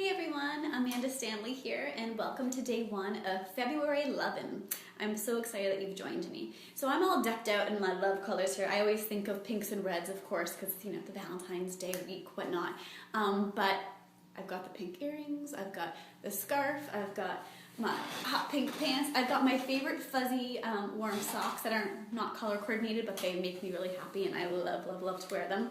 Hey everyone, Amanda Stanley here, and welcome to day one of February Lovin. I'm so excited that you've joined me. So I'm all decked out in my love colors here. I always think of pinks and reds, of course, because the Valentine's Day week, whatnot. But I've got the pink earrings, I've got the scarf, I've got my hot pink pants, I've got my favorite fuzzy warm socks that are not color coordinated, but they make me really happy, and I love, love, love to wear them.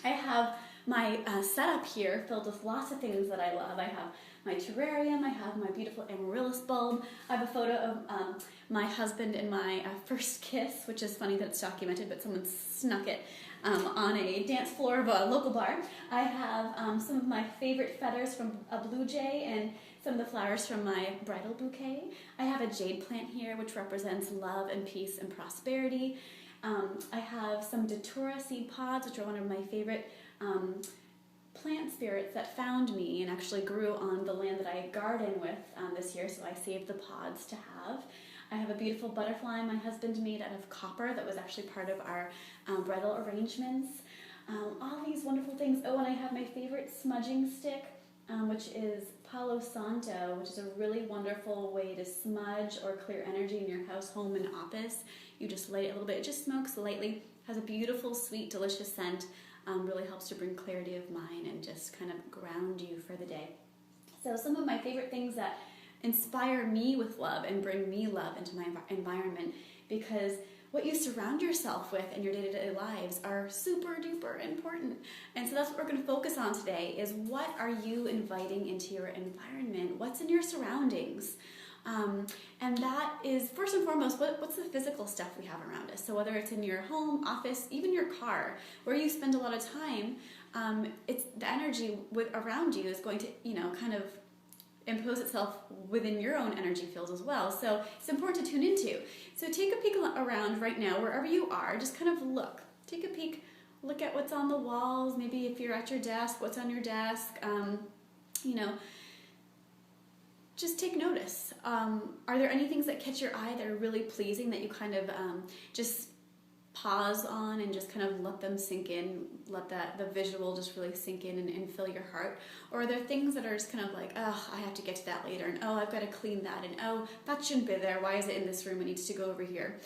I have my setup here filled with lots of things that I love. I have my terrarium, I have my beautiful amaryllis bulb, I have a photo of my husband and my first kiss, which is funny that it's documented, but someone snuck it on a dance floor of a local bar. I have some of my favorite feathers from a blue jay and some of the flowers from my bridal bouquet. I have a jade plant here, which represents love and peace and prosperity. I have some datura seed pods, which are one of my favorite plant spirits that found me and actually grew on the land that I garden with this year, so I saved the pods to have. I have a beautiful butterfly my husband made out of copper that was actually part of our bridal arrangements. All these wonderful things. Oh, and I have my favorite smudging stick, which is Palo Santo, which is a really wonderful way to smudge or clear energy in your house, home, and office. You just light it a little bit. It just smokes lightly, has a beautiful, sweet, delicious scent. Really helps to bring clarity of mind and just kind of ground you for the day. So some of my favorite things that inspire me with love and bring me love into my environment, because what you surround yourself with in your day-to-day lives are super duper important. And so that's what we're going to focus on today, is what are you inviting into your environment? What's in your surroundings? And that is, first and foremost, what's the physical stuff we have around us? So whether it's in your home, office, even your car, where you spend a lot of time, it's the energy around you is going to, kind of impose itself within your own energy fields as well. So it's important to tune into. So take a peek around right now, wherever you are, just kind of look. Take a peek, look at what's on the walls, maybe if you're at your desk, what's on your desk, just take notice. Are there any things that catch your eye that are really pleasing that you kind of just pause on and just kind of let them sink in, let the visual just really sink in and fill your heart? Or are there things that are just kind of like, oh, I have to get to that later, and oh, I've got to clean that, and oh, that shouldn't be there, why is it in this room, it needs to go over here?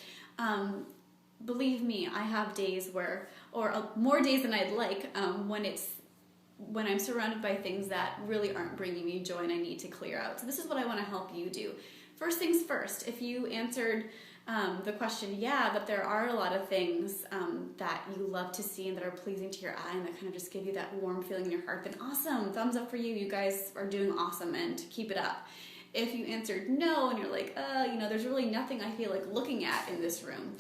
Believe me, I have days where, or more days than I'd like, when I'm surrounded by things that really aren't bringing me joy and I need to clear out. So this is what I want to help you do. First things first, if you answered the question, yeah, but there are a lot of things that you love to see and that are pleasing to your eye and that kind of just give you that warm feeling in your heart, then awesome, thumbs up for you. You guys are doing awesome, and keep it up. If you answered no and you're like, there's really nothing I feel like looking at in this room,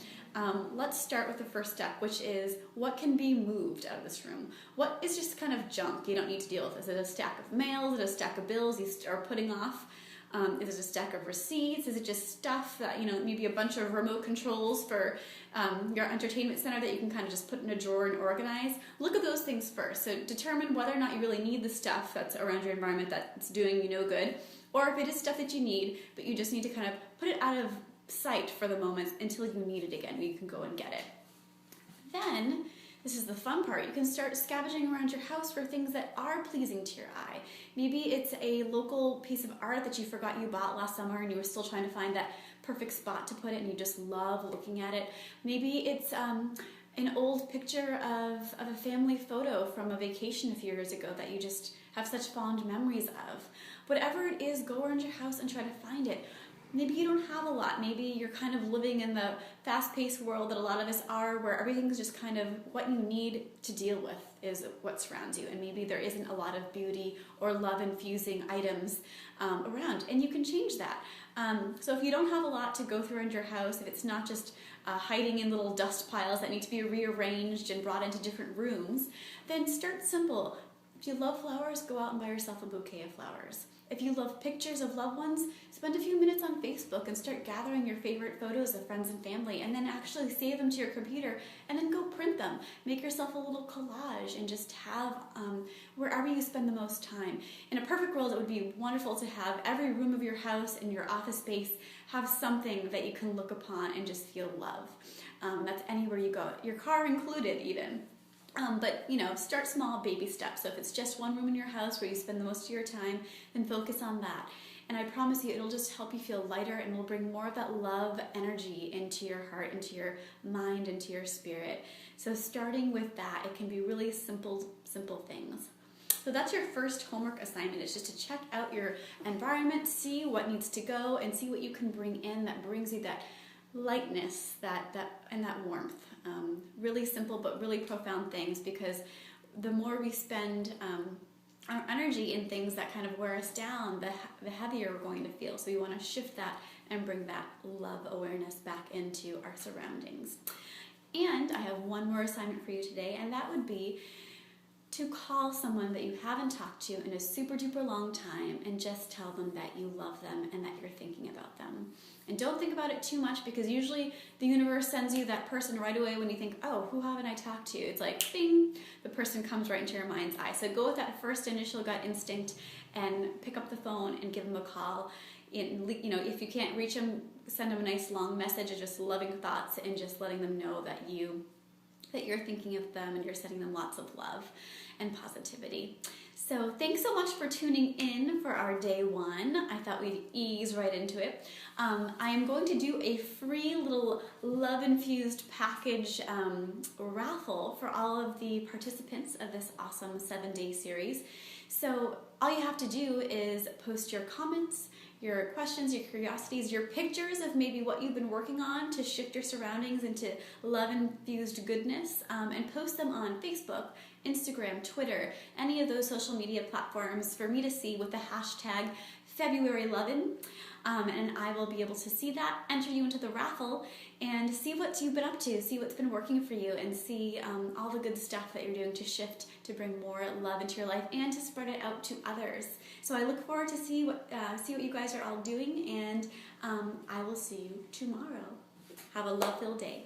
let's start with the first step, which is what can be moved out of this room. What is just kind of junk you don't need to deal with? Is it a stack of mail? Is it a stack of bills you are putting off? Is it a stack of receipts? Is it just stuff that, maybe a bunch of remote controls for your entertainment center that you can kind of just put in a drawer and organize? Look at those things first. So determine whether or not you really need the stuff that's around your environment that's doing you no good, or if it is stuff that you need, but you just need to kind of put it out of sight for the moment until you need it again, you can go and get it. Then, this is the fun part, you can start scavenging around your house for things that are pleasing to your eye. Maybe it's a local piece of art that you forgot you bought last summer and you were still trying to find that perfect spot to put it and you just love looking at it. Maybe it's an old picture of a family photo from a vacation a few years ago that you just have such fond memories of. Whatever it is, go around your house and try to find it. Maybe you don't have a lot. Maybe you're kind of living in the fast-paced world that a lot of us are, where everything's just kind of what you need to deal with is what surrounds you. And maybe there isn't a lot of beauty or love-infusing items around. And you can change that. So if you don't have a lot to go through in your house, if it's not just hiding in little dust piles that need to be rearranged and brought into different rooms, then start simple. If you love flowers, go out and buy yourself a bouquet of flowers. If you love pictures of loved ones, spend a few minutes on Facebook and start gathering your favorite photos of friends and family, and then actually save them to your computer and then go print them. Make yourself a little collage and just have wherever you spend the most time. In a perfect world, it would be wonderful to have every room of your house and your office space have something that you can look upon and just feel love. That's anywhere you go, your car included even. But start small, baby steps. So if it's just one room in your house where you spend the most of your time, then focus on that. And I promise you, it'll just help you feel lighter and will bring more of that love energy into your heart, into your mind, into your spirit. So starting with that, it can be really simple things. So that's your first homework assignment. It's just to check out your environment, see what needs to go, and see what you can bring in that brings you that lightness, and that warmth. Really simple but really profound things, because the more we spend our energy in things that kind of wear us down, the heavier we're going to feel. So we want to shift that and bring that love awareness back into our surroundings. And I have one more assignment for you today, and that would be to call someone that you haven't talked to in a super duper long time and just tell them that you love them and that you're thinking about them. And don't think about it too much, because usually the universe sends you that person right away when you think, oh, who haven't I talked to? It's like, bing, the person comes right into your mind's eye. So go with that first initial gut instinct and pick up the phone and give them a call. If you can't reach them, send them a nice long message of just loving thoughts and just letting them know that you're thinking of them and you're sending them lots of love and positivity. So thanks so much for tuning in for our day one. I thought we'd ease right into it. I am going to do a free little love-infused package raffle for all of the participants of this awesome 7-day series. So all you have to do is post your comments, your questions, your curiosities, your pictures of maybe what you've been working on to shift your surroundings into love-infused goodness, and post them on Facebook, Instagram, Twitter, any of those social media platforms for me to see with the hashtag FebruaryLovin. And I will be able to see that, enter you into the raffle, and see what you've been up to, see what's been working for you, and see all the good stuff that you're doing to shift, to bring more love into your life, and to spread it out to others. So I look forward to see what you guys are all doing, and I will see you tomorrow. Have a love-filled day.